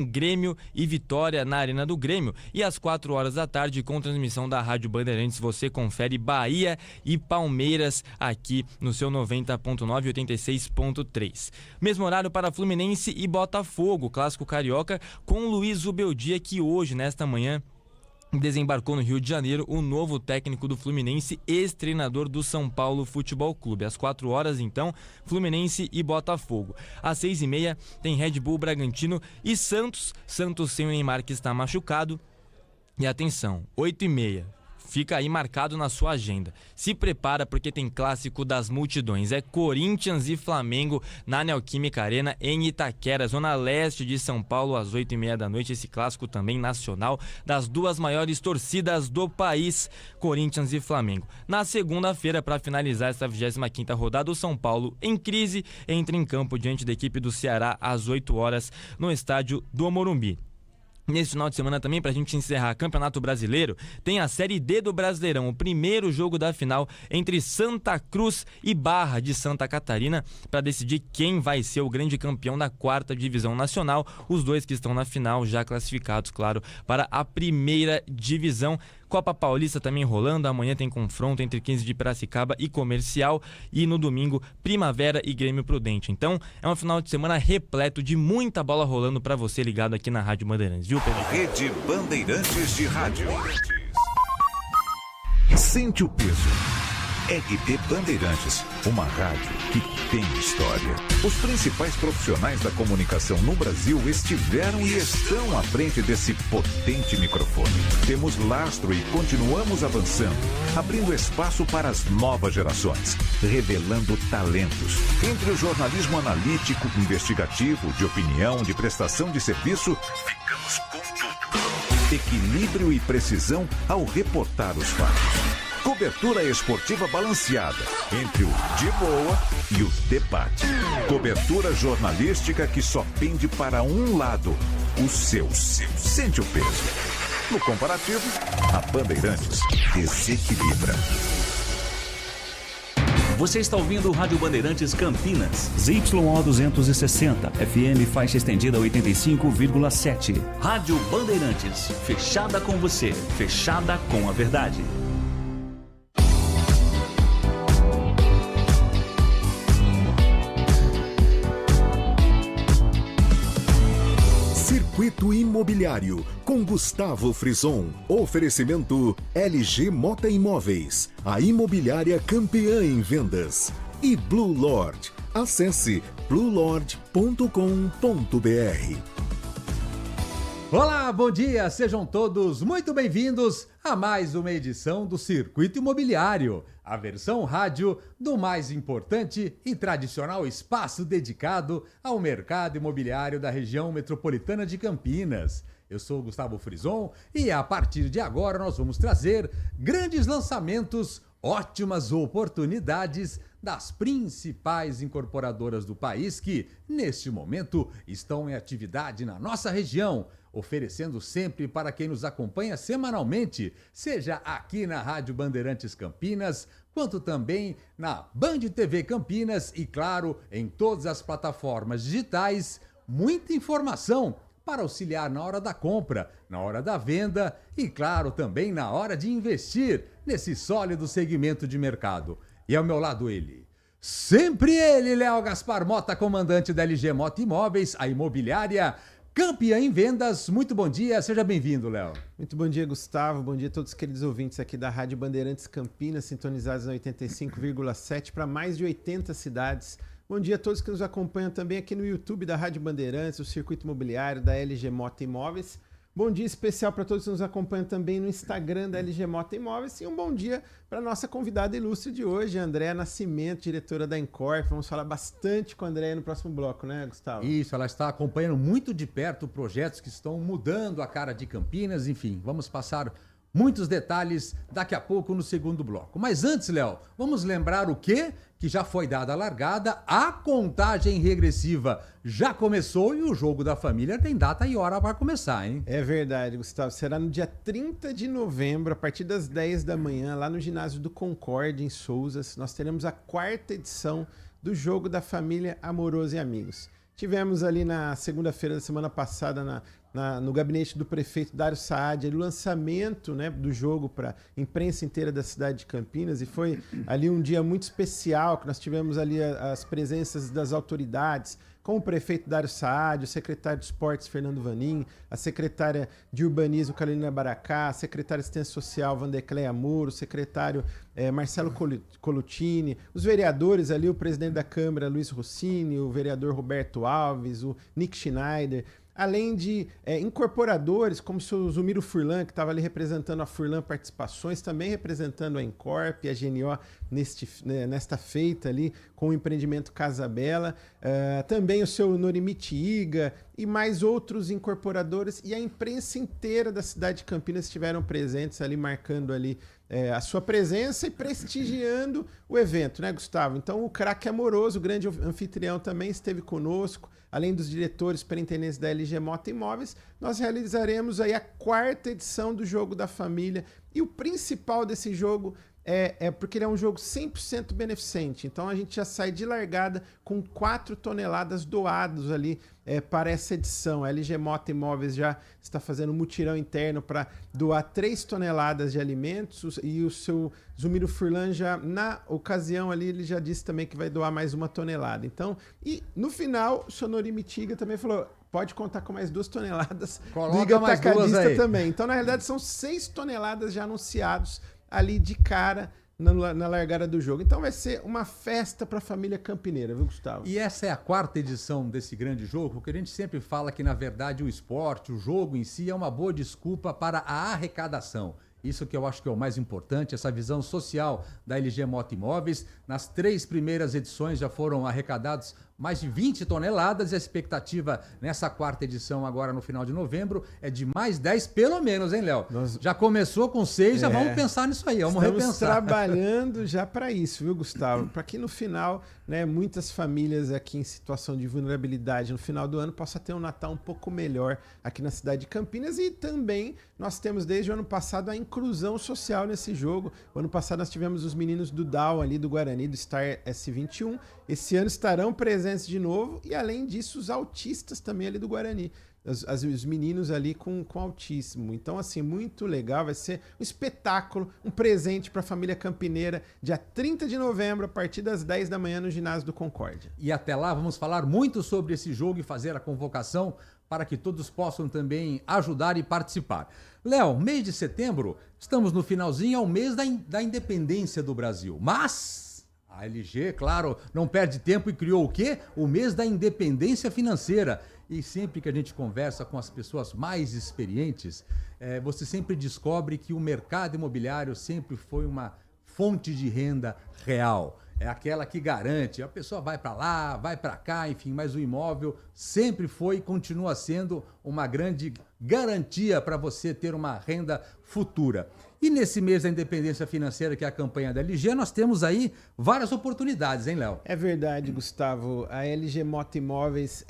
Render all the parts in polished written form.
Grêmio e Vitória na Arena do Grêmio. E às 4 horas da tarde, com transmissão da Rádio Bandeirantes, você confere Bahia e Palmeiras aqui no seu 90.9 e 86.3. Mesmo horário para Fluminense e Botafogo, clássico carioca, com Luiz Zubeldia, que hoje, nesta manhã, desembarcou no Rio de Janeiro o novo técnico do Fluminense, ex-treinador do São Paulo Futebol Clube. Às 4 horas, então, Fluminense e Botafogo. Às 6h30, tem Red Bull Bragantino e Santos. Santos sem o Neymar, que está machucado. E atenção, 8h30. Fica aí marcado na sua agenda. Se prepara porque tem clássico das multidões. É Corinthians e Flamengo na Neoquímica Arena em Itaquera, zona leste de São Paulo, às 8h30 da noite. Esse clássico também nacional das duas maiores torcidas do país, Corinthians e Flamengo. Na segunda-feira, para finalizar essa 25ª rodada, o São Paulo, em crise, entra em campo diante da equipe do Ceará às 8 horas no estádio do Morumbi. Nesse final de semana também, pra gente encerrar Campeonato Brasileiro, tem a Série D do Brasileirão, o primeiro jogo da final entre Santa Cruz e Barra de Santa Catarina, para decidir quem vai ser o grande campeão da 4ª Divisão Nacional. Os dois que estão na final já classificados, claro, para a primeira divisão. Copa Paulista também rolando, amanhã tem confronto entre 15 de Piracicaba e Comercial, e no domingo Primavera e Grêmio Prudente. Então é um final de semana repleto de muita bola rolando para você ligado aqui na Rádio Bandeirantes, viu, Pedro? Rede Bandeirantes de Rádio. Sente o peso. RB Bandeirantes, uma rádio que tem história. Os principais profissionais da comunicação no Brasil estiveram e estão à frente desse potente microfone. Temos lastro e continuamos avançando, abrindo espaço para as novas gerações, revelando talentos. Entre o jornalismo analítico, investigativo, de opinião, de prestação de serviço, ficamos com tudo. Equilíbrio e precisão ao reportar os fatos. Cobertura esportiva balanceada entre o de boa e o debate. Cobertura jornalística que só pende para um lado, o seu. Sente o peso. No comparativo, a Bandeirantes desequilibra. Você está ouvindo o Rádio Bandeirantes Campinas. ZYO 260, FM faixa estendida 85,7. Rádio Bandeirantes, fechada com você, fechada com a verdade. Circuito Imobiliário, com Gustavo Frison. Oferecimento LG Mota Imóveis, a imobiliária campeã em vendas. E Blue Lord. Acesse bluelord.com.br. Olá, bom dia, sejam todos muito bem-vindos a mais uma edição do Circuito Imobiliário, a versão rádio do mais importante e tradicional espaço dedicado ao mercado imobiliário da região metropolitana de Campinas. Eu sou o Gustavo Frison e a partir de agora nós vamos trazer grandes lançamentos, ótimas oportunidades das principais incorporadoras do país que, neste momento, estão em atividade na nossa região, oferecendo sempre para quem nos acompanha semanalmente, seja aqui na Rádio Bandeirantes Campinas, quanto também na Band TV Campinas e, claro, em todas as plataformas digitais, muita informação para auxiliar na hora da compra, na hora da venda e, claro, também na hora de investir nesse sólido segmento de mercado. E ao meu lado ele, sempre ele, Léo Gaspar Mota, comandante da LG Mota Imóveis, a imobiliária campeã em vendas. Muito bom dia, seja bem-vindo, Léo. Muito bom dia, Gustavo. Bom dia a todos os queridos ouvintes aqui da Rádio Bandeirantes Campinas, sintonizados na 85,7 para mais de 80 cidades. Bom dia a todos que nos acompanham também aqui no YouTube da Rádio Bandeirantes, o Circuito Imobiliário da LG Mota Imóveis. Bom dia especial para todos que nos acompanham também no Instagram da LG Mota Imóveis e um bom dia para a nossa convidada ilustre de hoje, Andréa Nascimento, diretora da Encorp. Vamos falar bastante com a Andréa no próximo bloco, né, Gustavo? Isso, ela está acompanhando muito de perto projetos que estão mudando a cara de Campinas, enfim, vamos passar muitos detalhes daqui a pouco no segundo bloco. Mas antes, Léo, vamos lembrar o quê? Que já foi dada a largada, a contagem regressiva já começou e o jogo da família tem data e hora para começar, hein? É verdade, Gustavo. Será no dia 30 de novembro, a partir das 10 da manhã, lá no ginásio do Concorde, em Souzas. Nós teremos a 4ª edição do Jogo da Família Amoroso e Amigos. Tivemos ali na segunda-feira da semana passada, no gabinete do prefeito Dário Saad, o lançamento, né, do jogo para a imprensa inteira da cidade de Campinas, e foi ali um dia muito especial, que nós tivemos ali as presenças das autoridades, com o prefeito Dário Saad, o secretário de Esportes Fernando Vanin, a secretária de Urbanismo Carolina Baracá, a secretária de Assistência Social Vandecléia Muro, o secretário Marcelo Colutini, os vereadores ali, o presidente da Câmara Luiz Rossini, o vereador Roberto Alves, o Nick Schneider, além de incorporadores como o seu Zumiro Furlan, que estava ali representando a Furlan Participações, também representando a Encorp e a GNO nesta feita ali com o empreendimento Casa Bela, também o seu Norimite Iga e mais outros incorporadores, e a imprensa inteira da cidade de Campinas estiveram presentes ali, marcando ali a sua presença e prestigiando o evento, né, Gustavo? Então o Craque Amoroso, o grande anfitrião, também esteve conosco. Além dos diretores superintendentes da LG Mota Imóveis, nós realizaremos aí a 4ª edição do Jogo da Família. E o principal desse jogo é porque ele é um jogo 100% beneficente. Então a gente já sai de largada com 4 toneladas doados ali para essa edição. A LG Mota Imóveis já está fazendo um mutirão interno para doar 3 toneladas de alimentos, e o seu Zumiro Furlan já, na ocasião ali, ele já disse também que vai doar mais 1 tonelada. Então, e no final, o Sonori Mitiga também falou: pode contar com mais 2 toneladas. Coloca mais atacadista também. Então, na realidade, são 6 toneladas já anunciados ali de cara na largada do jogo. Então vai ser uma festa para a família campineira, viu, Gustavo? E essa é a 4ª edição desse grande jogo, porque a gente sempre fala que, na verdade, o esporte, o jogo em si, é uma boa desculpa para a arrecadação. Isso que eu acho que é o mais importante, essa visão social da LG Mota Imóveis. Nas 3 primeiras edições já foram arrecadados mais de 20 toneladas, e a expectativa nessa 4ª edição, agora no final de novembro, é de mais 10 pelo menos, hein, Léo? Já começou com 6, já vamos pensar nisso aí, vamos repensar. Estamos trabalhando já para isso, viu, Gustavo? Para que no final, né, muitas famílias aqui em situação de vulnerabilidade no final do ano possam ter um Natal um pouco melhor aqui na cidade de Campinas. E também nós temos desde o ano passado a inclusão social nesse jogo. O ano passado nós tivemos os meninos do DAO ali do Guarani, do Star S21. Esse ano estarão presentes de novo, e além disso os autistas também ali do Guarani, os meninos ali com autismo. Então, assim, muito legal, vai ser um espetáculo, um presente para a família campineira, dia 30 de novembro, a partir das 10 da manhã no ginásio do Concórdia. E até lá vamos falar muito sobre esse jogo e fazer a convocação para que todos possam também ajudar e participar. Léo, mês de setembro, estamos no finalzinho, é o mês da independência do Brasil, mas a LG, claro, não perde tempo e criou o quê? O mês da independência financeira. E sempre que a gente conversa com as pessoas mais experientes, você sempre descobre que o mercado imobiliário sempre foi uma fonte de renda real. É aquela que garante, a pessoa vai para lá, vai para cá, enfim, mas o imóvel sempre foi e continua sendo uma grande garantia para você ter uma renda futura. E nesse mês da independência financeira, que é a campanha da LG, nós temos aí várias oportunidades, hein, Léo? É verdade, Gustavo. A LG Mota Imóveis,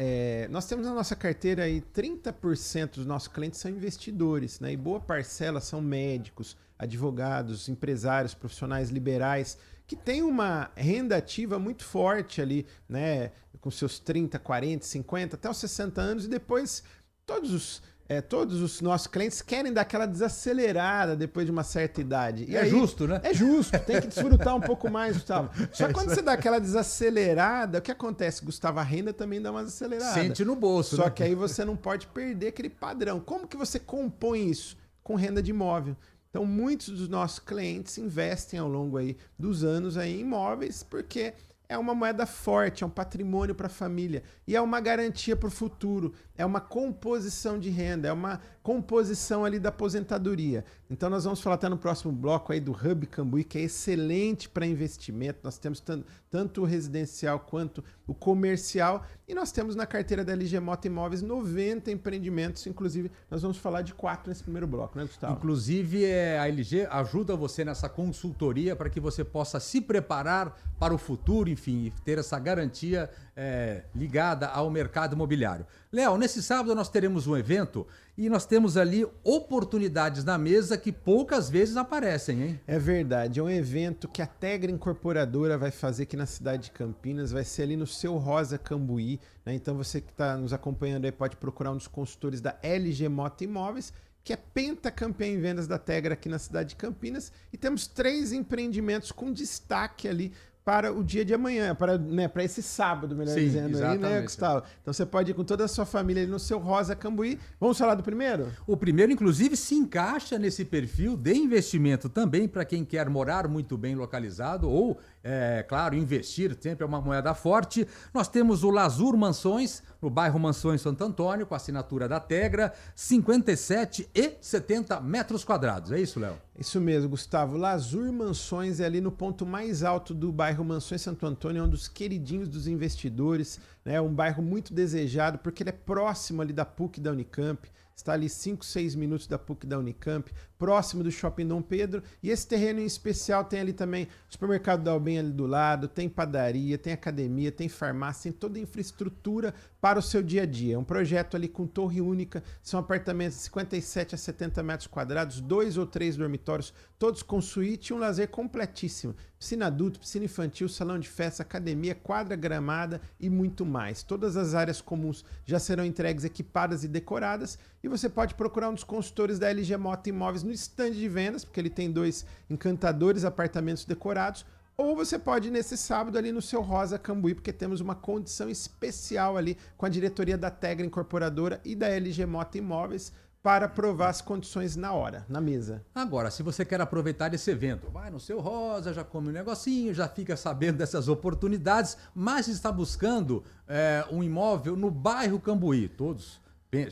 nós temos na nossa carteira aí 30% dos nossos clientes são investidores, né? E boa parcela são médicos, advogados, empresários, profissionais liberais, que tem uma renda ativa muito forte ali, né? Com seus 30, 40, 50, até os 60 anos, e depois todos os nossos clientes querem dar aquela desacelerada depois de uma certa idade. E é aí, justo, né? É justo, tem que desfrutar um pouco mais, Gustavo. Só que quando você dá aquela desacelerada, o que acontece, Gustavo? A renda também dá uma desacelerada. Sente no bolso, Só né? que aí você não pode perder aquele padrão. Como que você compõe isso? Com renda de imóvel. Então, muitos dos nossos clientes investem ao longo aí dos anos aí em imóveis, porque é uma moeda forte, é um patrimônio para a família e é uma garantia para o futuro, é uma composição de renda, é uma composição ali da aposentadoria. Então nós vamos falar até no próximo bloco aí do Hub Cambuí, que é excelente para investimento. Nós temos tanto o residencial quanto o comercial, e nós temos na carteira da LG Mota Imóveis 90 empreendimentos, inclusive nós vamos falar de 4 nesse primeiro bloco, né, Gustavo? Inclusive a LG ajuda você nessa consultoria para que você possa se preparar para o futuro, enfim, ter essa garantia ligada ao mercado imobiliário. Léo, nesse sábado nós teremos um evento e nós temos ali oportunidades na mesa que poucas vezes aparecem, hein? É verdade, é um evento que a Tegra Incorporadora vai fazer aqui na cidade de Campinas, vai ser ali no Seu Rosa Cambuí, né? Então você que está nos acompanhando aí pode procurar um dos consultores da LG Moto Imóveis, que é pentacampeã em vendas da Tegra aqui na cidade de Campinas, e temos 3 empreendimentos com destaque ali para o dia de amanhã, para esse sábado, melhor dizendo, exatamente. Aí, né, Gustavo? Então você pode ir com toda a sua família ali no Seu Rosa Cambuí. Vamos falar do primeiro? O primeiro, inclusive, se encaixa nesse perfil de investimento também para quem quer morar muito bem localizado ou, claro, investir, sempre é uma moeda forte. Nós temos o Lazur Mansões, no bairro Mansões Santo Antônio, com a assinatura da Tegra, 57 e 70 metros quadrados. É isso, Léo? Isso mesmo, Gustavo. Lazur Mansões é ali no ponto mais alto do bairro Mansões Santo Antônio, é um dos queridinhos dos investidores, né? Um bairro muito desejado porque ele é próximo ali da PUC da Unicamp, está ali 5, 6 minutos da PUC da Unicamp, próximo do Shopping Dom Pedro, e esse terreno em especial tem ali também o supermercado da Albem ali do lado, tem padaria, tem academia, tem farmácia, tem toda a infraestrutura para o seu dia a dia. É um projeto ali com torre única, são apartamentos de 57 a 70 metros quadrados, 2 ou 3 dormitórios, todos com suíte e um lazer completíssimo. Piscina adulto, piscina infantil, salão de festa, academia, quadra gramada e muito mais. Todas as áreas comuns já serão entregues, equipadas e decoradas, e você pode procurar um dos consultores da LG Moto Imóveis no estande de vendas, porque ele tem 2 encantadores apartamentos decorados, ou você pode ir nesse sábado ali no Seu Rosa Cambuí, porque temos uma condição especial ali com a diretoria da Tegra Incorporadora e da LG Moto Imóveis para aprovar as condições na hora, na mesa. Agora, se você quer aproveitar esse evento, vai no Seu Rosa, já come um negocinho, já fica sabendo dessas oportunidades, mas está buscando um imóvel no bairro Cambuí. Todos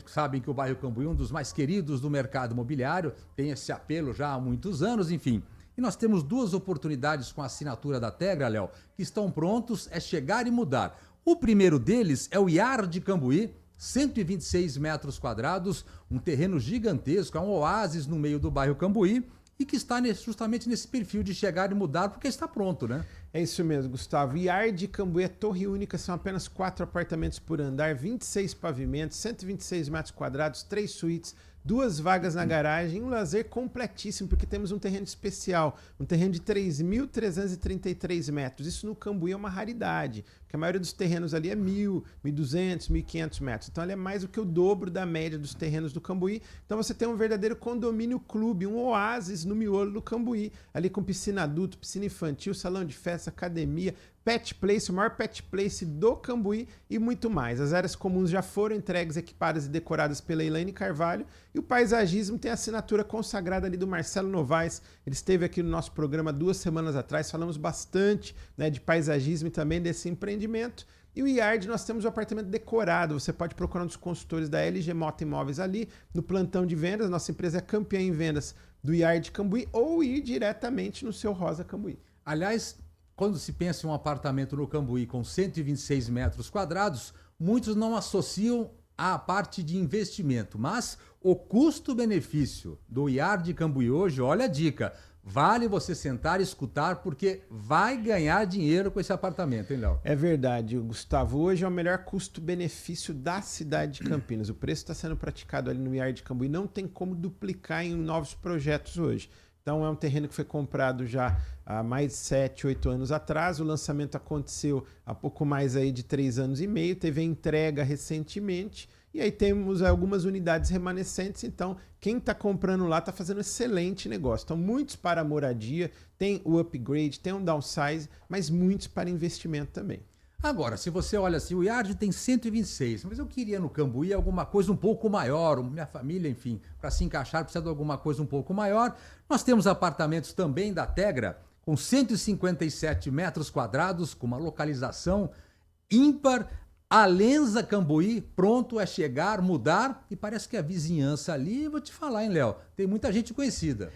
sabem que o bairro Cambuí é um dos mais queridos do mercado imobiliário, tem esse apelo já há muitos anos, enfim. E nós temos 2 oportunidades com a assinatura da Tegra, Léo, que estão prontos, é chegar e mudar. O primeiro deles é o Yard Cambuí, 126 metros quadrados, um terreno gigantesco, é um oásis no meio do bairro Cambuí e que está justamente nesse perfil de chegar e mudar porque está pronto, né? É isso mesmo, Gustavo. Yard Cambuí é torre única, são apenas 4 apartamentos por andar, 26 pavimentos, 126 metros quadrados, 3 suítes, 2 vagas na garagem, um lazer completíssimo, porque temos um terreno especial, um terreno de 3.333 metros. Isso no Cambuí é uma raridade, porque a maioria dos terrenos ali é 1.000, 1.200, 1.500 metros. Então ele é mais do que o dobro da média dos terrenos do Cambuí. Então você tem um verdadeiro condomínio clube, um oásis no miolo do Cambuí, ali com piscina adulto, piscina infantil, salão de festa, academia, Pet Place, o maior Pet Place do Cambuí e muito mais. As áreas comuns já foram entregues, equipadas e decoradas pela Elaine Carvalho, e o paisagismo tem a assinatura consagrada ali do Marcelo Novaes. Ele esteve aqui no nosso programa 2 semanas atrás, falamos bastante, né, de paisagismo e também desse empreendimento. E o Yard, nós temos o apartamento decorado, você pode procurar um dos consultores da LG Moto Imóveis ali, no plantão de vendas, nossa empresa é campeã em vendas do Yard Cambuí, ou ir diretamente no Seu Rosa Cambuí. Aliás, quando se pensa em um apartamento no Cambuí com 126 metros quadrados, muitos não associam à parte de investimento, mas o custo-benefício do Yard Cambuí hoje, olha a dica, vale você sentar e escutar porque vai ganhar dinheiro com esse apartamento, hein, Léo? É verdade, Gustavo. Hoje é o melhor custo-benefício da cidade de Campinas. O preço está sendo praticado ali no Yard Cambuí, não tem como duplicar em novos projetos hoje. Então é um terreno que foi comprado já há mais de 7, 8 anos atrás. O lançamento aconteceu há pouco mais aí de 3 anos e meio. Teve a entrega recentemente. E aí temos algumas unidades remanescentes. Então quem está comprando lá está fazendo um excelente negócio. Então muitos para moradia, tem o upgrade, tem um downsize, mas muitos para investimento também. Agora, se você olha assim, o Yard tem 126, mas eu queria no Cambuí alguma coisa um pouco maior, minha família, enfim, para se encaixar precisa de alguma coisa um pouco maior. Nós temos apartamentos também da Tegra, com 157 metros quadrados, com uma localização ímpar, Alenza Cambuí, pronto a chegar, mudar, e parece que a vizinhança ali, vou te falar, hein, Léo, tem muita gente conhecida.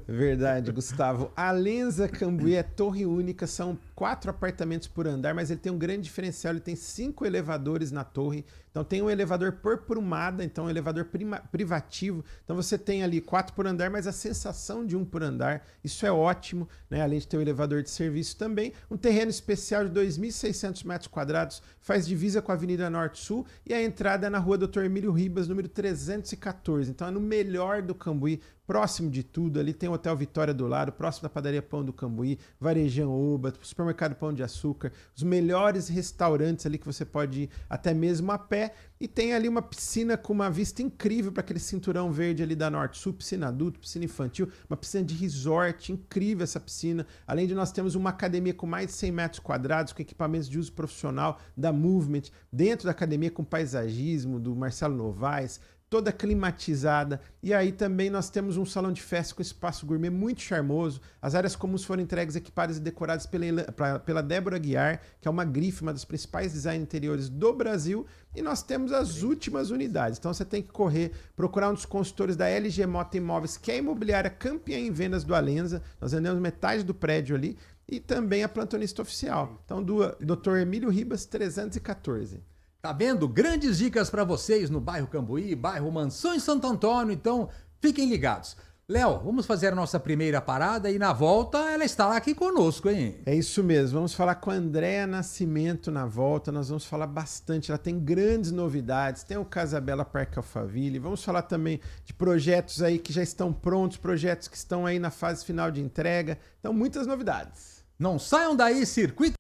Verdade, Gustavo. Alenza Cambuí é torre única, são 4 apartamentos por andar, mas ele tem um grande diferencial, ele tem 5 elevadores na torre. Então tem um elevador por prumada, então um elevador privativo. Então você tem ali 4 por andar, mas a sensação de 1 por andar, isso é ótimo, né? Além de ter o elevador de serviço também. Um terreno especial de 2.600 metros quadrados, faz divisa com a Avenida Norte-Sul e a entrada é na rua Dr. Emílio Ribas, número 314. Então é no melhor do Cambuí, próximo de tudo. Ali tem o Hotel Vitória do lado, próximo da padaria Pão do Cambuí, Varejão Oba, supermercado Pão de Açúcar, os melhores restaurantes ali que você pode ir até mesmo a pé. E tem ali uma piscina com uma vista incrível para aquele cinturão verde ali da Norte-Sul, piscina adulto, piscina infantil, uma piscina de resort, incrível essa piscina. Além de nós temos uma academia com mais de 100 metros quadrados, com equipamentos de uso profissional da Movement, dentro da academia com paisagismo do Marcelo Novaes, toda climatizada. E aí também nós temos um salão de festa com espaço gourmet muito charmoso. As áreas comuns foram entregues, equipadas e decoradas pela Débora Guiar, que é uma grife, uma das principais design interiores do Brasil. E nós temos as últimas unidades. Então você tem que correr, procurar um dos consultores da LG Mota Imóveis, que é a imobiliária campeã em vendas do Alenza. Nós vendemos metade do prédio ali. E também a plantonista oficial. Então do Dr. Emílio Ribas, 314. Tá vendo? Grandes dicas para vocês no bairro Cambuí, bairro Mansões Santo Antônio, então fiquem ligados. Léo, vamos fazer a nossa primeira parada e na volta ela está aqui conosco, hein? É isso mesmo, vamos falar com a Andréa Nascimento na volta, nós vamos falar bastante, ela tem grandes novidades, tem o Casabela Parque Alphaville, vamos falar também de projetos aí que já estão prontos, projetos que estão aí na fase final de entrega, então muitas novidades. Não saiam daí, Circuito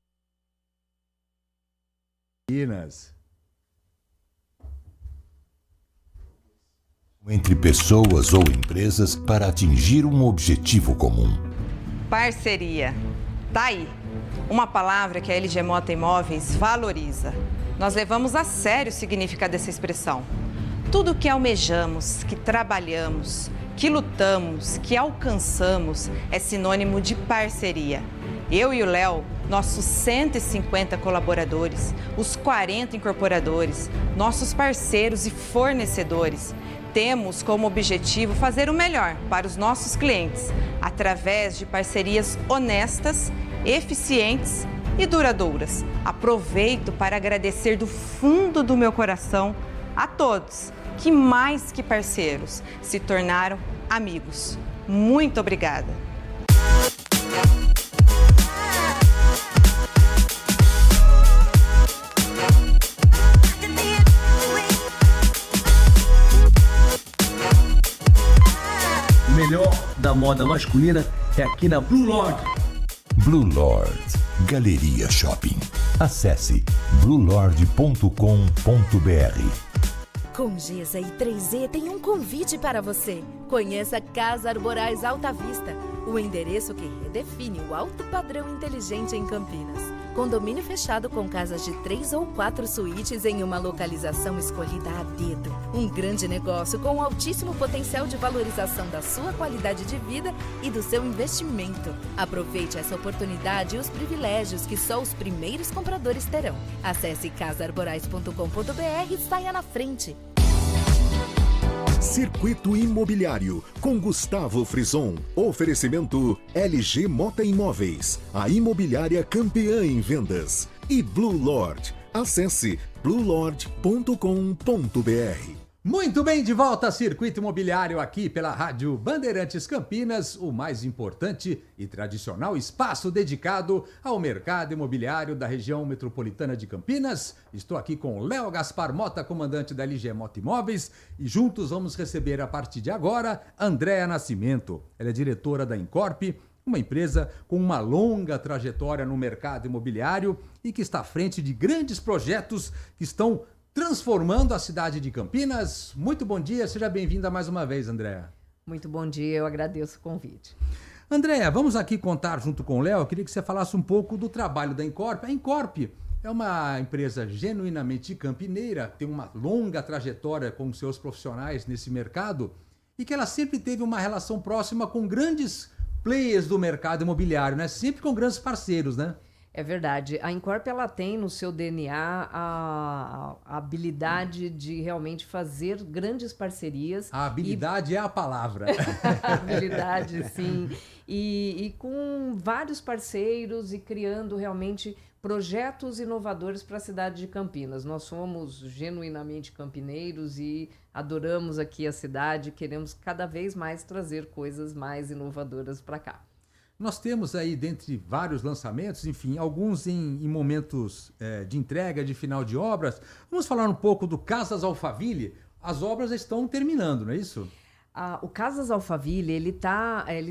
Minas. Entre pessoas ou empresas para atingir um objetivo comum. Parceria. Tá aí. Uma palavra que a LG Mota Imóveis valoriza. Nós levamos a sério o significado dessa expressão. Tudo que almejamos, que trabalhamos, que lutamos, que alcançamos é sinônimo de parceria. Eu e o Léo, nossos 150 colaboradores, os 40 incorporadores, nossos parceiros e fornecedores, temos como objetivo fazer o melhor para os nossos clientes, através de parcerias honestas, eficientes e duradouras. Aproveito para agradecer do fundo do meu coração a todos que, mais que parceiros, se tornaram amigos. Muito obrigada! O melhor da moda masculina é aqui na Blue Lord. Blue Lord Galeria Shopping. Acesse bluelord.com.br. Com Gesa e 3E tem um convite para você. Conheça Casa Arborais Alta Vista, o endereço que redefine o alto padrão inteligente em Campinas. Condomínio fechado com casas de 3 ou 4 suítes em uma localização escolhida a dedo. Um grande negócio com altíssimo potencial de valorização da sua qualidade de vida e do seu investimento. Aproveite essa oportunidade e os privilégios que só os primeiros compradores terão. Acesse casaarborais.com.br e saia na frente. Circuito Imobiliário, com Gustavo Frison. Oferecimento LG Mota Imóveis, a imobiliária campeã em vendas. E Blue Lord. Acesse bluelord.com.br. Muito bem, de volta a Circuito Imobiliário aqui pela Rádio Bandeirantes Campinas, o mais importante e tradicional espaço dedicado ao mercado imobiliário da região metropolitana de Campinas. Estou aqui com Léo Gaspar Mota, comandante da LG Mota Imóveis, e juntos vamos receber a partir de agora Andréa Nascimento. Ela é diretora da Incorp, uma empresa com uma longa trajetória no mercado imobiliário e que está à frente de grandes projetos que estão transformando a cidade de Campinas. Muito bom dia, seja bem-vinda mais uma vez, Andréa. Muito bom dia, eu agradeço o convite. Andréa, vamos aqui contar junto com o Léo, eu queria que você falasse um pouco do trabalho da Incorp. A Incorp é uma empresa genuinamente campineira, tem uma longa trajetória com seus profissionais nesse mercado e que ela sempre teve uma relação próxima com grandes players do mercado imobiliário, né? Sempre com grandes parceiros, né? É verdade. A Incorp, ela tem no seu DNA a habilidade de realmente fazer grandes parcerias. A habilidade é a palavra. A habilidade, sim. E com vários parceiros e criando realmente projetos inovadores para a cidade de Campinas. Nós somos genuinamente campineiros e adoramos aqui a cidade, queremos cada vez mais trazer coisas mais inovadoras para cá. Nós temos aí, dentre vários lançamentos, enfim, alguns em momentos de entrega, de final de obras. Vamos falar um pouco do Casas Alphaville. As obras estão terminando, não é isso? O Casas Alphaville, ele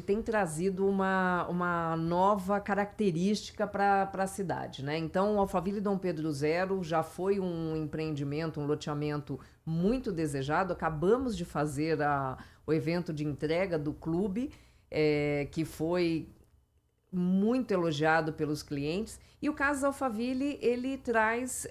tem trazido uma nova característica para a cidade, né? Então, o Alphaville Dom Pedro Zero já foi um empreendimento, um loteamento muito desejado. Acabamos de fazer o evento de entrega do clube, que foi muito elogiado pelos clientes. E o Casas Alphaville, ele traz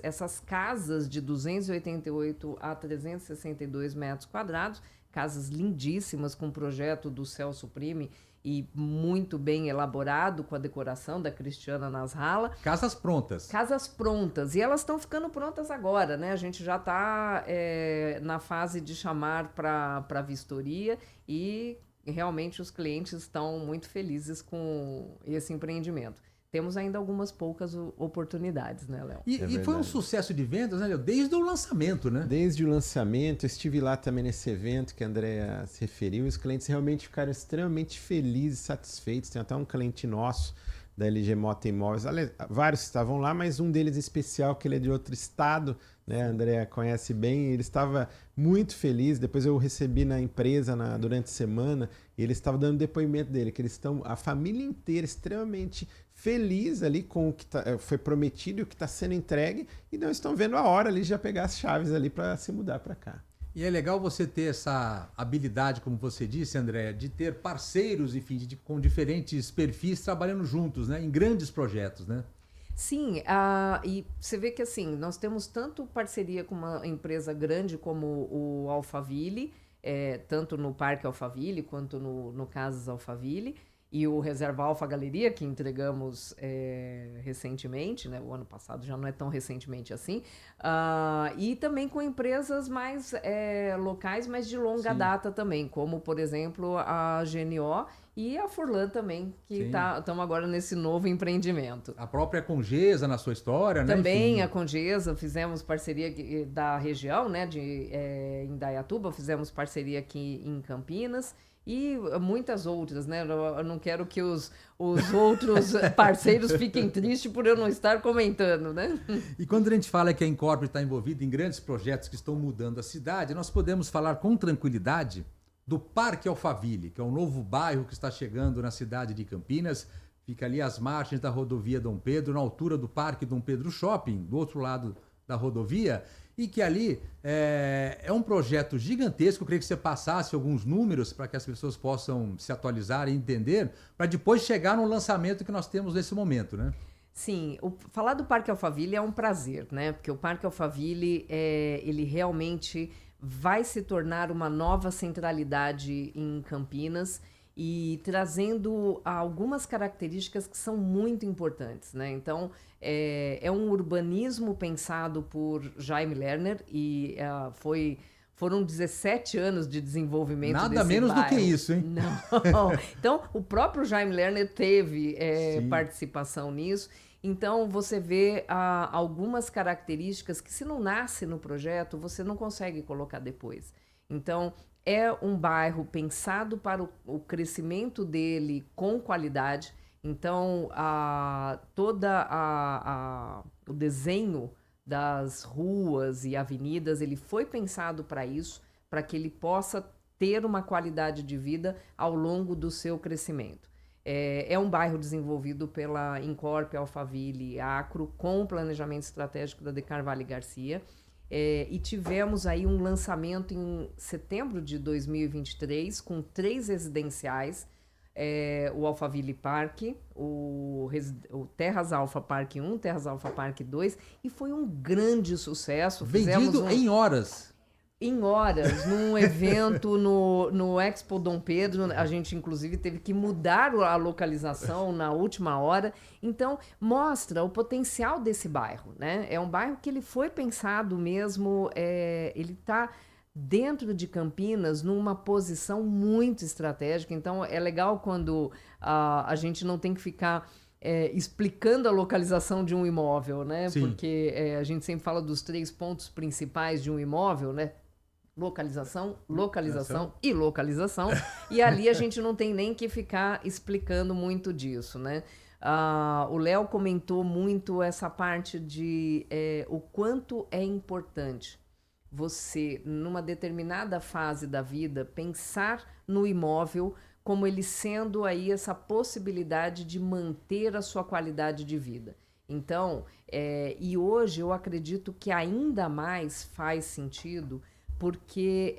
essas casas de 288 a 362 metros quadrados, casas lindíssimas com o projeto do Celso Prime e muito bem elaborado, com a decoração da Cristiana Nasralla. Casas prontas. Casas prontas. E elas estão ficando prontas agora, né? A gente já está na fase de chamar para vistoria e realmente os clientes estão muito felizes com esse empreendimento. Temos ainda algumas poucas oportunidades, né, Léo? E foi um sucesso de vendas, né, Léo? Desde o lançamento, né? Desde o lançamento, estive lá também nesse evento que a Andrea se referiu, e os clientes realmente ficaram extremamente felizes, satisfeitos. Tem até um cliente nosso da LG Mota Imóveis, vários estavam lá, mas um deles em especial, que ele é de outro estado, né? A Andrea conhece bem, ele estava muito feliz. Depois eu recebi na empresa durante a semana, e ele estava dando depoimento dele, que eles estão, a família inteira, extremamente feliz ali com o que foi prometido e o que está sendo entregue, e não estão vendo a hora ali de já pegar as chaves ali para se mudar para cá. E é legal você ter essa habilidade, como você disse, Andréa, de ter parceiros, enfim, com diferentes perfis trabalhando juntos, né, em grandes projetos, né? Sim, e você vê que assim, nós temos tanto parceria com uma empresa grande como o Alphaville, tanto no Parque Alphaville quanto no Casas Alphaville, e o Reserva Alfa Galeria, que entregamos recentemente, né? O ano passado já não é tão recentemente assim, e também com empresas mais locais, mas de longa data também, como, por exemplo, a GNO e a Furlan também, que estamos agora nesse novo empreendimento. A própria Congesa na sua história, né? Também enfim. A Congesa, fizemos parceria da região, né? Em Indaiatuba, fizemos parceria aqui em Campinas. E muitas outras, né? Eu não quero que os outros parceiros fiquem tristes por eu não estar comentando, né? E quando a gente fala que a Incorp está envolvida em grandes projetos que estão mudando a cidade, nós podemos falar com tranquilidade do Parque Alphaville, que é um novo bairro que está chegando na cidade de Campinas. Fica ali às margens da rodovia Dom Pedro, na altura do Parque Dom Pedro Shopping, do outro lado da rodovia. E que ali é um projeto gigantesco. Eu queria que você passasse alguns números para que as pessoas possam se atualizar e entender, para depois chegar no lançamento que nós temos nesse momento, né? Sim, falar do Parque Alphaville é um prazer, né? Porque o Parque Alphaville, ele realmente vai se tornar uma nova centralidade em Campinas e trazendo algumas características que são muito importantes, né? Então, é um urbanismo pensado por Jaime Lerner e foram 17 anos de desenvolvimento desse bairro. Nada menos do que isso, hein? Não. Então, o próprio Jaime Lerner teve participação nisso. Então, você vê algumas características que, se não nasce no projeto, você não consegue colocar depois. Então, é um bairro pensado para o crescimento dele com qualidade. Então, o desenho das ruas e avenidas, ele foi pensado para isso, para que ele possa ter uma qualidade de vida ao longo do seu crescimento. É um bairro desenvolvido pela Incorp Alphaville Acro, com o planejamento estratégico da De Carvalho e Garcia. E tivemos aí um lançamento em setembro de 2023 com 3 residenciais, o Alphaville Park, o Terras Alfa Park 1, Terras Alfa Park 2, e foi um grande sucesso. Vendido em horas. em horas, num evento no Expo Dom Pedro. A gente, inclusive, teve que mudar a localização na última hora. Então, mostra o potencial desse bairro, né? É um bairro que ele foi pensado mesmo, ele está dentro de Campinas numa posição muito estratégica. Então, é legal quando a gente não tem que ficar explicando a localização de um imóvel, né? Sim. Porque a gente sempre fala dos 3 pontos principais de um imóvel, né? Localização e localização. E ali a gente não tem nem que ficar explicando muito disso, né? O Léo comentou muito essa parte de o quanto é importante você, numa determinada fase da vida, pensar no imóvel como ele sendo aí essa possibilidade de manter a sua qualidade de vida. Então, e hoje eu acredito que ainda mais faz sentido, porque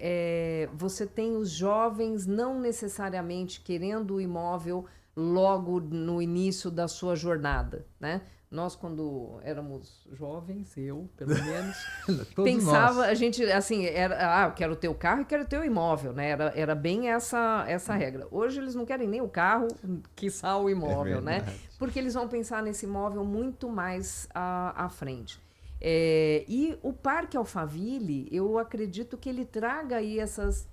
você tem os jovens não necessariamente querendo o imóvel logo no início da sua jornada, né? Nós, quando éramos jovens, eu, pelo menos, pensava, a gente, assim, eu quero ter o carro e quero ter o imóvel, né? Era bem essa regra. Hoje eles não querem nem o carro, quiçá o imóvel, né? Porque eles vão pensar nesse imóvel muito mais à frente. E o Parque Alphaville, eu acredito que ele traga aí essas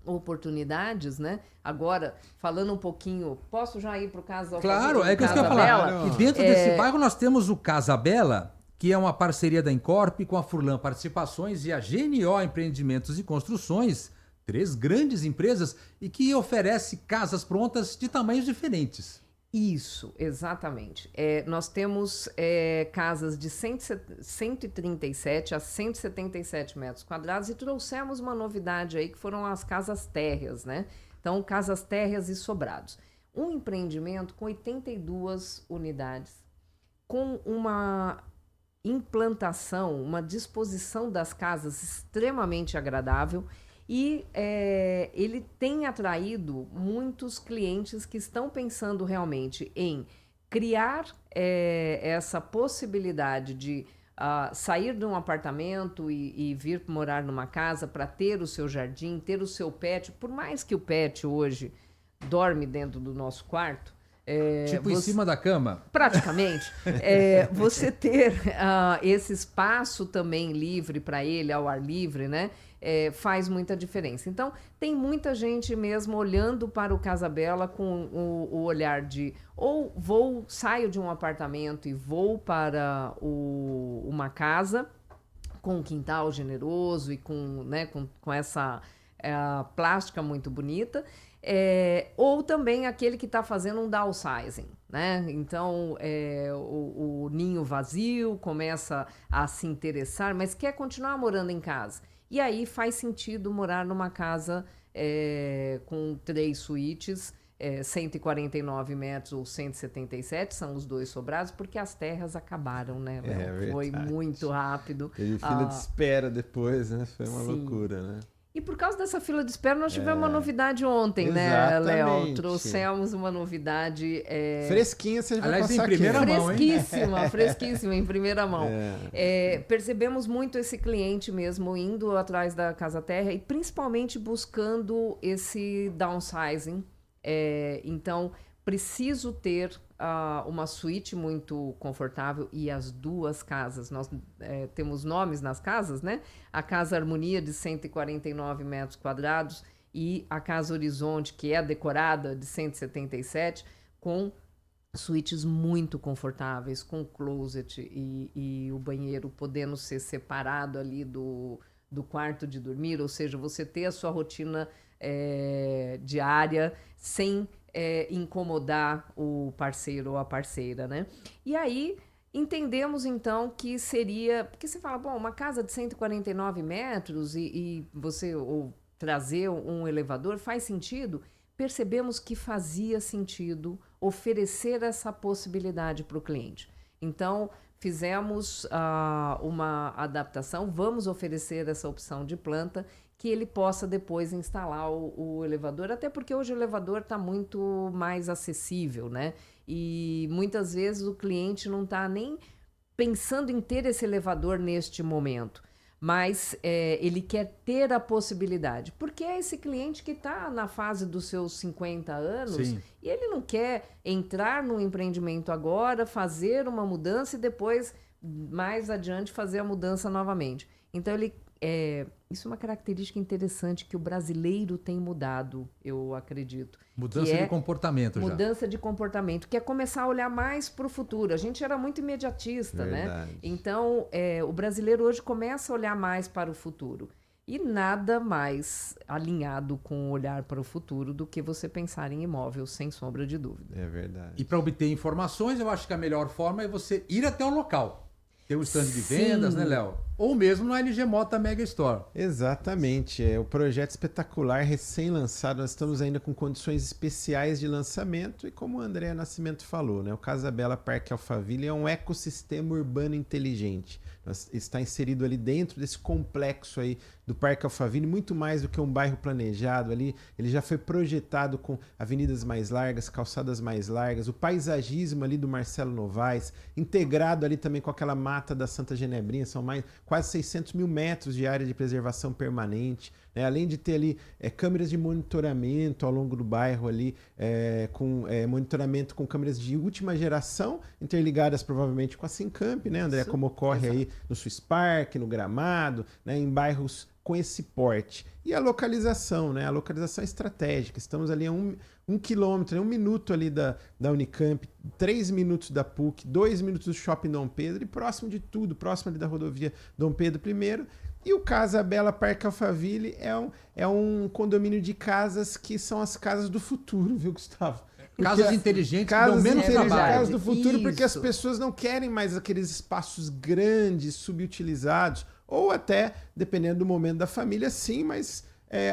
oportunidades, né? Agora, falando um pouquinho, posso já ir para o Casa Alphaville? Claro, é que eu ia falar. E dentro desse bairro nós temos o Casa Bela, que é uma parceria da Incorp com a Furlan Participações e a GNO Empreendimentos e Construções, 3 grandes empresas, e que oferece casas prontas de tamanhos diferentes. Isso, exatamente. Nós temos casas de 137 a 177 metros quadrados e trouxemos uma novidade aí que foram as casas térreas, né? Então, casas térreas e sobrados. Um empreendimento com 82 unidades, com uma implantação, uma disposição das casas extremamente agradável. E ele tem atraído muitos clientes que estão pensando realmente em criar essa possibilidade de sair de um apartamento e vir morar numa casa para ter o seu jardim, ter o seu pet. Por mais que o pet hoje dorme dentro do nosso quarto, em cima da cama? Praticamente. Você ter esse espaço também livre para ele, ao ar livre, né? Faz muita diferença. Então, tem muita gente mesmo olhando para o Casa Bela com o olhar de saio de um apartamento e vou para uma casa com um quintal generoso e com essa plástica muito bonita. Ou também aquele que está fazendo um downsizing, né? Então, o ninho vazio começa a se interessar, mas quer continuar morando em casa. E aí faz sentido morar numa casa com 3 suítes, 149 metros ou 177, são os 2 sobrados, porque as terras acabaram, né? Foi muito rápido. Teve fila de espera depois, né? Foi uma loucura, né? E por causa dessa fila de espera, nós tivemos uma novidade ontem, né, Léo? Trouxemos uma novidade... Fresquinha, você vai passar em primeira mão, hein? Fresquíssima, em primeira mão. Percebemos muito esse cliente mesmo indo atrás da Casa Terra e principalmente buscando esse downsizing. Então, preciso ter uma suíte muito confortável e as 2 casas. Nós temos nomes nas casas, né? A Casa Harmonia, de 149 metros quadrados, e a Casa Horizonte, que é decorada, de 177, com suítes muito confortáveis, com closet e o banheiro podendo ser separado ali do quarto de dormir, ou seja, você ter a sua rotina diária sem incomodar o parceiro ou a parceira, né? E aí, entendemos, então, que seria... Porque você fala, uma casa de 149 metros e você trazer um elevador faz sentido? Percebemos que fazia sentido oferecer essa possibilidade para o cliente. Então, fizemos uma adaptação, vamos oferecer essa opção de planta que ele possa depois instalar o elevador, até porque hoje o elevador está muito mais acessível, né? E muitas vezes o cliente não está nem pensando em ter esse elevador neste momento. mas ele quer ter a possibilidade. Porque é esse cliente que está na fase dos seus 50 anos Sim. e ele não quer entrar no empreendimento agora, fazer uma mudança e depois, mais adiante, fazer a mudança novamente. Então, isso é uma característica interessante que o brasileiro tem mudado, eu acredito. Mudança de comportamento já. Mudança de comportamento, que é começar a olhar mais para o futuro. A gente era muito imediatista, né? Então, o brasileiro hoje começa a olhar mais para o futuro. E nada mais alinhado com o olhar para o futuro do que você pensar em imóvel, sem sombra de dúvida. É verdade. E para obter informações, eu acho que a melhor forma é você ir até o local. Tem um stand de vendas, né, Léo? Ou mesmo no LG Mota Mega Store. Exatamente. É o projeto espetacular, recém-lançado. Nós estamos ainda com condições especiais de lançamento. E como o André Nascimento falou, né, o Casa Bela Parque Alphaville é um ecossistema urbano inteligente. Está inserido ali dentro desse complexo aí do Parque Alphaville, muito mais do que um bairro planejado ali. Ele já foi projetado com avenidas mais largas, calçadas mais largas, o paisagismo ali do Marcelo Novaes, integrado ali também com aquela mata da Santa Genebrinha, são quase 600 mil metros de área de preservação permanente, né? Além de ter ali câmeras de monitoramento ao longo do bairro ali, com monitoramento com câmeras de última geração, interligadas provavelmente com a Sincamp, né, André? Como ocorre aí no Swiss Park, no Gramado, né, em bairros com esse porte. E a localização, né? A localização estratégica. Estamos ali a um quilômetro, 1 minuto ali da Unicamp, 3 minutos da PUC, 2 minutos do Shopping Dom Pedro e próximo de tudo, próximo ali da rodovia Dom Pedro I. E o Casa Bela Parque Alphaville é um condomínio de casas que são as casas do futuro, viu, Gustavo? Casas inteligentes, casas inteligentes, casas do futuro, porque as pessoas não querem mais aqueles espaços grandes, subutilizados, ou até, dependendo do momento da família, sim, mas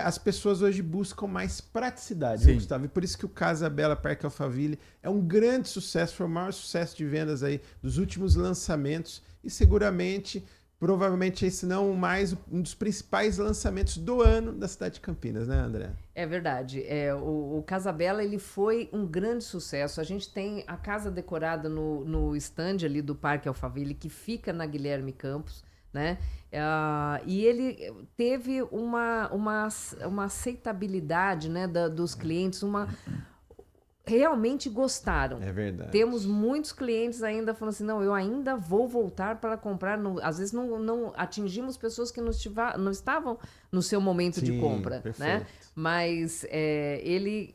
as pessoas hoje buscam mais praticidade, viu, Gustavo? E por isso que o Casa Bela Parque Alphaville é um grande sucesso, foi o maior sucesso de vendas aí dos últimos lançamentos e seguramente, provavelmente esse não mais um dos principais lançamentos do ano da cidade de Campinas, né, André? É verdade. O Casa Bela, ele foi um grande sucesso. A gente tem a casa decorada no stand ali do Parque Alphaville, que fica na Guilherme Campos, né? E ele teve uma aceitabilidade, né, dos clientes, realmente gostaram. É verdade. Temos muitos clientes ainda falando assim, não, eu ainda vou voltar para comprar. Às vezes não atingimos pessoas que não estavam no seu momento de compra, né? Mas ele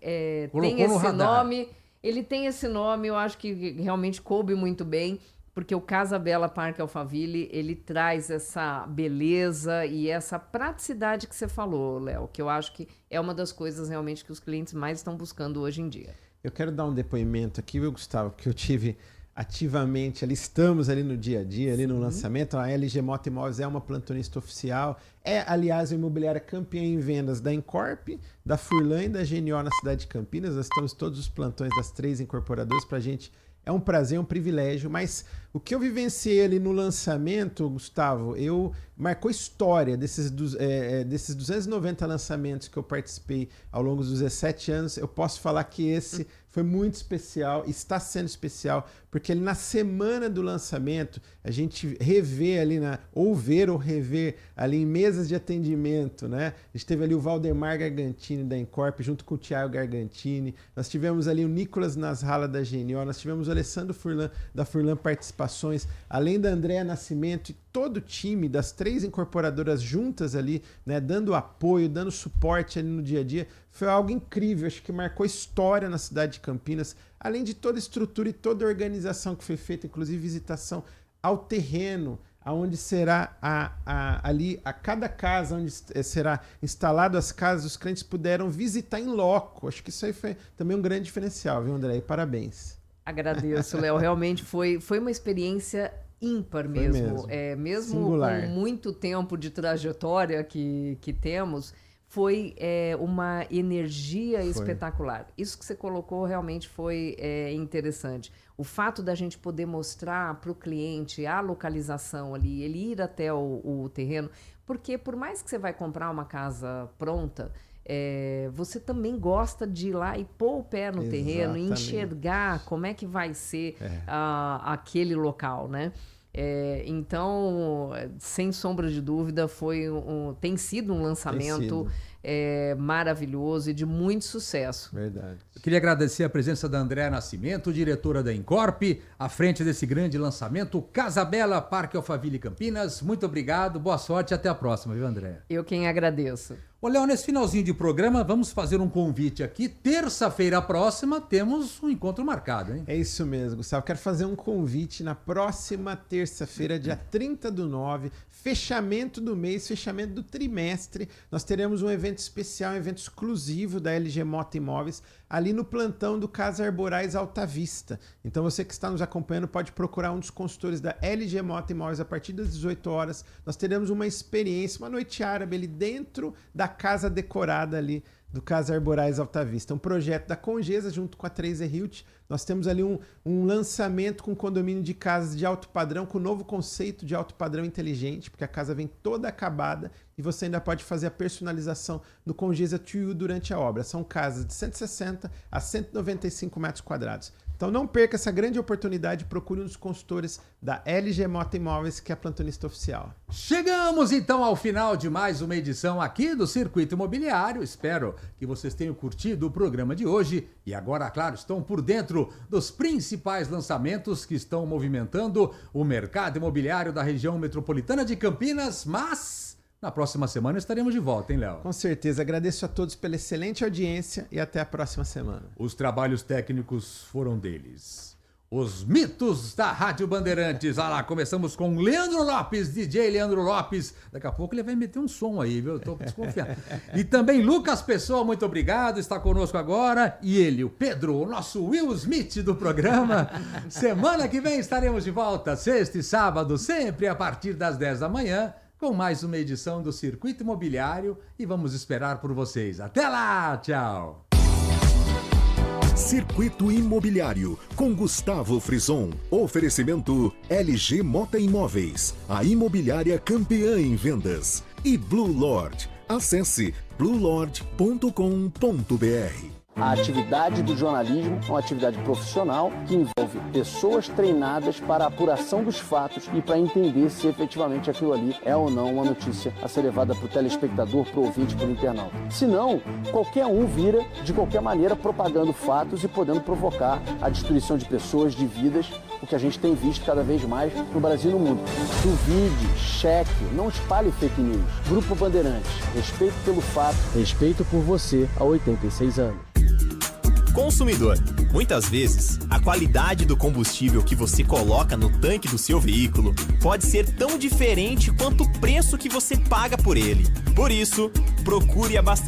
tem esse nome, eu acho que realmente coube muito bem, porque o Casa Bela Parque Alphaville, ele traz essa beleza e essa praticidade que você falou, Léo, que eu acho que é uma das coisas realmente que os clientes mais estão buscando hoje em dia. Eu quero dar um depoimento aqui, viu, Gustavo, porque eu tive ativamente ali, estamos ali no dia a dia, ali no lançamento. A LG Mota Imóveis é uma plantonista oficial, aliás, a imobiliária campeã em vendas da Incorp, da Furlan e da GNO na cidade de Campinas. Nós estamos todos os plantões das 3 incorporadoras, pra gente é um prazer, é um privilégio, mas o que eu vivenciei ali no lançamento, Gustavo, marcou história desses 290 lançamentos que eu participei ao longo dos 17 anos. Eu posso falar que esse foi muito especial, está sendo especial, porque na semana do lançamento, a gente revê ali, ou rever ali em mesas de atendimento, né? A gente teve ali o Valdemar Gargantini da Incorp, junto com o Thiago Gargantini, nós tivemos ali o Nicolas Nasralla da GNO, nós tivemos o Alessandro Furlan, da Furlan Participações, além da Andréa Nascimento e todo o time das 3 incorporadoras juntas ali, né, dando apoio, dando suporte ali no dia a dia. Foi algo incrível, acho que marcou história na cidade de Campinas, além de toda a estrutura e toda a organização que foi feita, inclusive visitação ao terreno, aonde será ali a cada casa, onde será instalado as casas, os clientes puderam visitar em loco. Acho que isso aí foi também um grande diferencial, viu, André? E parabéns. Agradeço, Léo. Realmente foi uma experiência ímpar mesmo. Mesmo singular. Com muito tempo de trajetória que temos, foi uma energia espetacular. Isso que você colocou realmente foi interessante. O fato da gente poder mostrar para o cliente a localização ali, ele ir até o terreno, porque por mais que você vai comprar uma casa pronta, você também gosta de ir lá e pôr o pé no terreno, e enxergar como é que vai ser aquele local, né? Então, sem sombra de dúvida, tem sido um lançamento maravilhoso e de muito sucesso. Verdade. Eu queria agradecer a presença da Andréa Nascimento, diretora da Incorp, à frente desse grande lançamento, Casa Bela, Parque Alphaville Campinas. Muito obrigado, boa sorte e até a próxima, viu, Andréa? Eu quem agradeço. Ô, Léo, nesse finalzinho de programa, vamos fazer um convite aqui. Terça-feira próxima temos um encontro marcado, hein? É isso mesmo, Gustavo. Quero fazer um convite na próxima terça-feira, dia 30/9, fechamento do mês, fechamento do trimestre. Nós teremos um evento especial, um evento exclusivo da LG Moto Imóveis, ali no plantão do Casa Arborais Alta Vista. Então você que está nos acompanhando pode procurar um dos consultores da LG Moto Imóveis a partir das 18 horas. Nós teremos uma experiência, uma noite árabe ali dentro da casa decorada ali do Casa Arborais Alta Vista. Um projeto da Congesa junto com a 3E Hilt. Nós temos ali um lançamento com condomínio de casas de alto padrão, com o novo conceito de alto padrão inteligente, porque a casa vem toda acabada e você ainda pode fazer a personalização no Congesa To You durante a obra. São casas de 160 a 195 metros quadrados. Então não perca essa grande oportunidade, procure um dos consultores da LG Moto Imóveis, que é a plantonista oficial. Chegamos então ao final de mais uma edição aqui do Circuito Imobiliário. Espero que vocês tenham curtido o programa de hoje e agora, claro, estão por dentro dos principais lançamentos que estão movimentando o mercado imobiliário da região metropolitana de Campinas, mas na próxima semana estaremos de volta, hein, Léo? Com certeza. Agradeço a todos pela excelente audiência e até a próxima semana. Os trabalhos técnicos foram deles. Os mitos da Rádio Bandeirantes. Olha lá, começamos com Leandro Lopes, DJ Leandro Lopes. Daqui a pouco ele vai meter um som aí, viu? Eu tô desconfiado. E também Lucas Pessoa, muito obrigado, está conosco agora. E ele, o Pedro, o nosso Will Smith do programa. Semana que vem estaremos de volta, sexta e sábado, sempre a partir das 10 da manhã, com mais uma edição do Circuito Imobiliário e vamos esperar por vocês. Até lá, tchau! Circuito Imobiliário, com Gustavo Frison. Oferecimento LG Moto Imóveis, a imobiliária campeã em vendas. E Blue Lord. Acesse bluelord.com.br. A atividade do jornalismo é uma atividade profissional que envolve pessoas treinadas para a apuração dos fatos e para entender se efetivamente aquilo ali é ou não uma notícia a ser levada para o telespectador, para o ouvinte, para o internauta. Senão, qualquer um vira, de qualquer maneira, propagando fatos e podendo provocar a destruição de pessoas, de vidas, o que a gente tem visto cada vez mais no Brasil e no mundo. Duvide, cheque, não espalhe fake news. Grupo Bandeirantes, respeito pelo fato, respeito por você há 86 anos. Consumidor, muitas vezes, a qualidade do combustível que você coloca no tanque do seu veículo pode ser tão diferente quanto o preço que você paga por ele. Por isso, procure abastecer